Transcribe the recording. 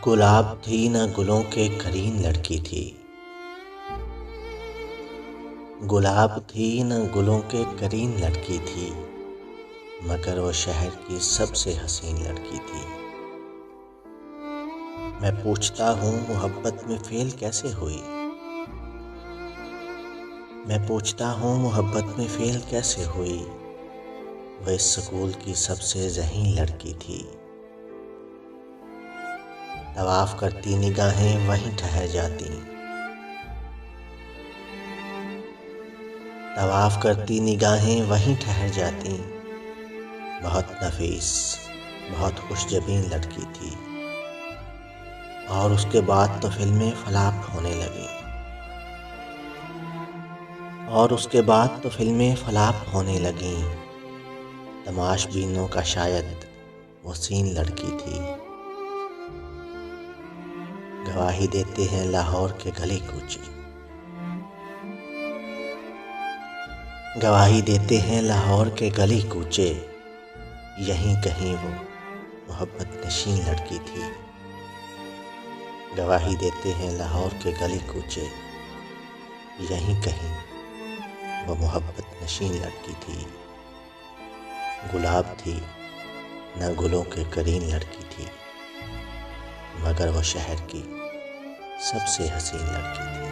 गुलाब थी न गुलों के करीन लड़की थी। गुलाब थी न गुलों के करीन लड़की थी, मगर वो शहर की सबसे हसीन लड़की थी। मैं पूछता हूँ मोहब्बत में फेल कैसे हुई। मैं पूछता हूँ मोहब्बत में फेल कैसे हुई। वह इस स्कूल की सबसे ज़हीन लड़की थी। तवाफ करती निगाहें वहीं ठहर जाती। तवाफ करती निगाहें वहीं ठहर जाती। बहुत नफीस, बहुत खुशजबीन लड़की थी। और उसके बाद तो फिल्में फ्लॉप होने लगी। और उसके बाद तो फिल्में फ्लॉप होने लगीं। तमाशबीनों का शायद वो सीन लड़की थी। गवाही देते हैं लाहौर के गली कूचे। गवाही देते हैं लाहौर के गली कूचे। यहीं कहीं वो मोहब्बत नशीन लड़की थी। गवाही देते हैं लाहौर के गली कूचे। यहीं कहीं वो मोहब्बत नशीन लड़की थी। गुलाब थी न गुलों के करीन लड़की थी, मगर वो शहर की सबसे हसीन लड़की थी।